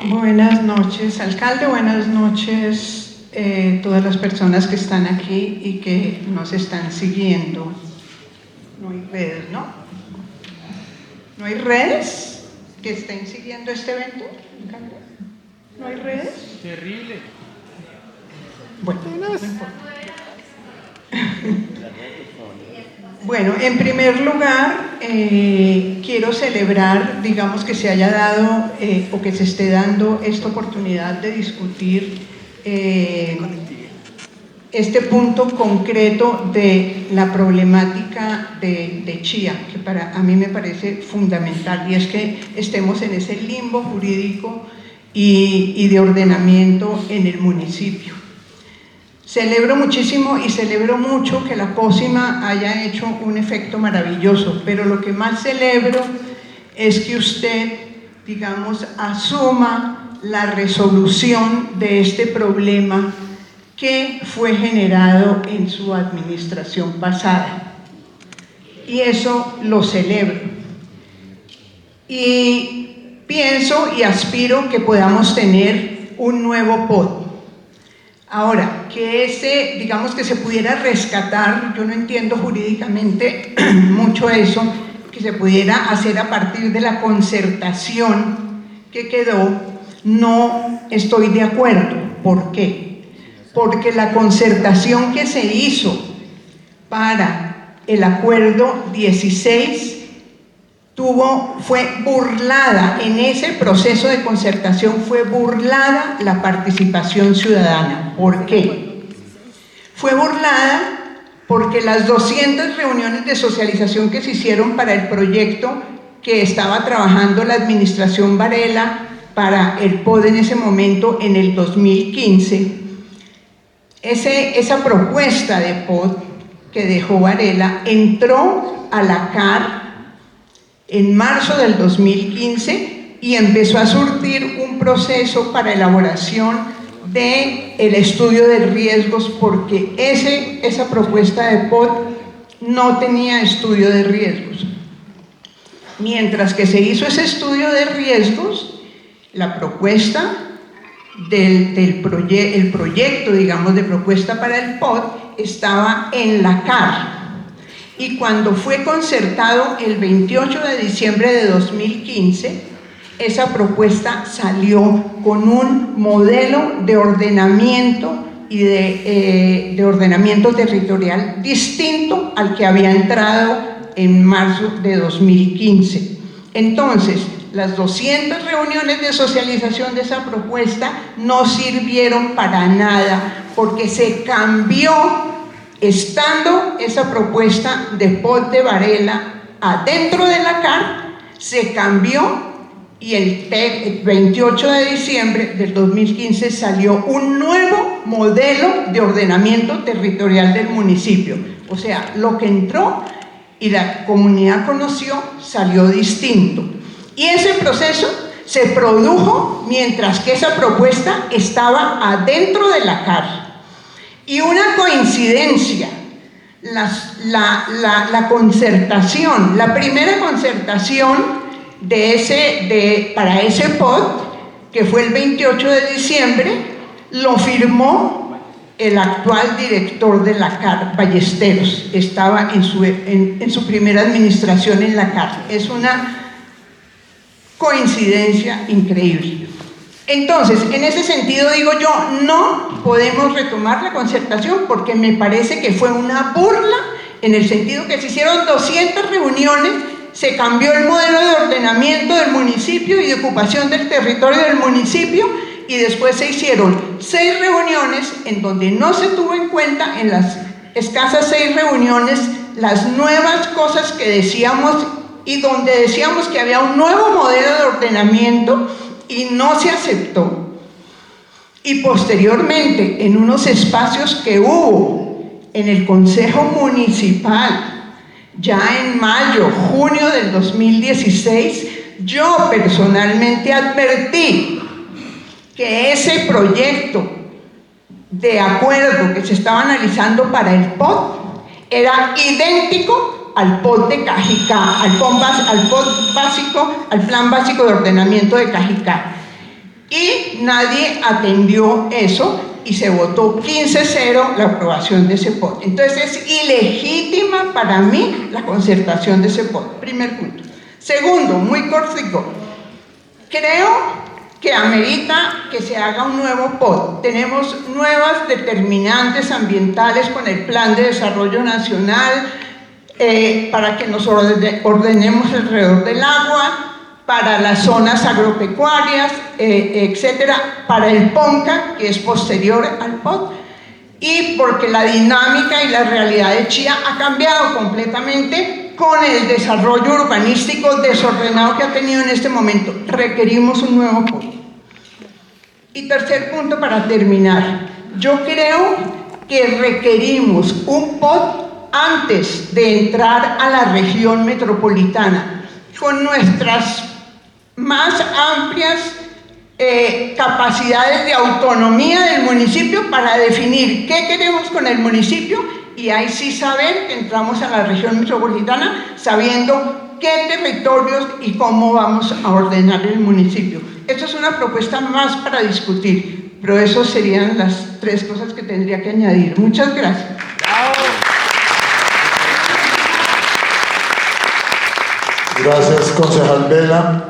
Buenas noches, alcalde, buenas noches todas las personas que están aquí y que nos están siguiendo. No hay redes, ¿no? ¿No hay redes que estén siguiendo este evento, alcalde? ¿No hay redes? Terrible. Bueno, no importa. Bueno, en primer lugar, quiero celebrar, digamos, que se haya dado o que se esté dando esta oportunidad de discutir este punto concreto de la problemática de Chía, que a mí me parece fundamental, y es que estemos en ese limbo jurídico y de ordenamiento en el municipio. Celebro muchísimo y celebro mucho que la pócima haya hecho un efecto maravilloso, pero lo que más celebro es que usted, digamos, asuma la resolución de este problema que fue generado en su administración pasada. Y eso lo celebro. Y pienso y aspiro que podamos tener un nuevo POT. Ahora, que digamos que se pudiera rescatar, yo no entiendo jurídicamente mucho eso, que se pudiera hacer a partir de la concertación que quedó, no estoy de acuerdo. ¿Por qué? Porque la concertación que se hizo para el acuerdo 16 fue burlada. En ese proceso de concertación fue burlada la participación ciudadana. ¿Por qué? Fue burlada porque las 200 reuniones de socialización que se hicieron para el proyecto que estaba trabajando la administración Varela para el POT en ese momento, en el 2015, esa propuesta de POT que dejó Varela entró a la CAR en marzo del 2015 y empezó a surtir un proceso para elaboración del estudio de riesgos, porque esa propuesta de POT no tenía estudio de riesgos. Mientras que se hizo ese estudio de riesgos, la propuesta el proyecto, digamos, de propuesta para el POT estaba en la CAR. Y cuando fue concertado el 28 de diciembre de 2015, esa propuesta salió con un modelo de ordenamiento y de ordenamiento territorial distinto al que había entrado en marzo de 2015. Entonces, las 200 reuniones de socialización de esa propuesta no sirvieron para nada, porque se cambió. Estando esa propuesta de POT de Varela adentro de la CAR, se cambió y el 28 de diciembre del 2015 salió un nuevo modelo de ordenamiento territorial del municipio. O sea, lo que entró y la comunidad conoció salió distinto. Y ese proceso se produjo mientras que esa propuesta estaba adentro de la CAR. Y una coincidencia, la concertación, la primera concertación para ese POT, que fue el 28 de diciembre, lo firmó el actual director de la CAR, Ballesteros. Estaba en su primera administración en la CAR. Es una coincidencia increíble. Entonces, en ese sentido digo yo, no podemos retomar la concertación porque me parece que fue una burla, en el sentido que se hicieron 200 reuniones, se cambió el modelo de ordenamiento del municipio y de ocupación del territorio del municipio, y después se hicieron 6 reuniones en donde no se tuvo en cuenta, en las escasas 6 reuniones, las nuevas cosas que decíamos, y donde decíamos que había un nuevo modelo de ordenamiento, y no se aceptó. Y posteriormente, en unos espacios que hubo en el Consejo Municipal, ya en mayo, junio del 2016, yo personalmente advertí que ese proyecto de acuerdo que se estaba analizando para el POT era idéntico al POT de Cajicá, al plan básico de ordenamiento de Cajicá. y nadie atendió eso y se votó 15-0 la aprobación de ese POT. Entonces es ilegítima para mí la concertación de ese POT, primer punto. Segundo, muy cortico, creo que amerita que se haga un nuevo POT. Tenemos nuevas determinantes ambientales con el Plan de Desarrollo Nacional para que nos ordenemos alrededor del agua, para las zonas agropecuarias, etcétera, para el PONCA, que es posterior al POT, y porque la dinámica y la realidad de Chía ha cambiado completamente con el desarrollo urbanístico desordenado que ha tenido en este momento. Requerimos un nuevo POT. Y tercer punto para terminar, yo creo que requerimos un POT antes de entrar a la región metropolitana, con nuestras más amplias capacidades de autonomía del municipio para definir qué queremos con el municipio y ahí sí saber que entramos a la región metropolitana sabiendo qué territorios y cómo vamos a ordenar el municipio. Esto es una propuesta más para discutir, pero esas serían las 3 cosas que tendría que añadir. Muchas gracias. Gracias, concejal Vela.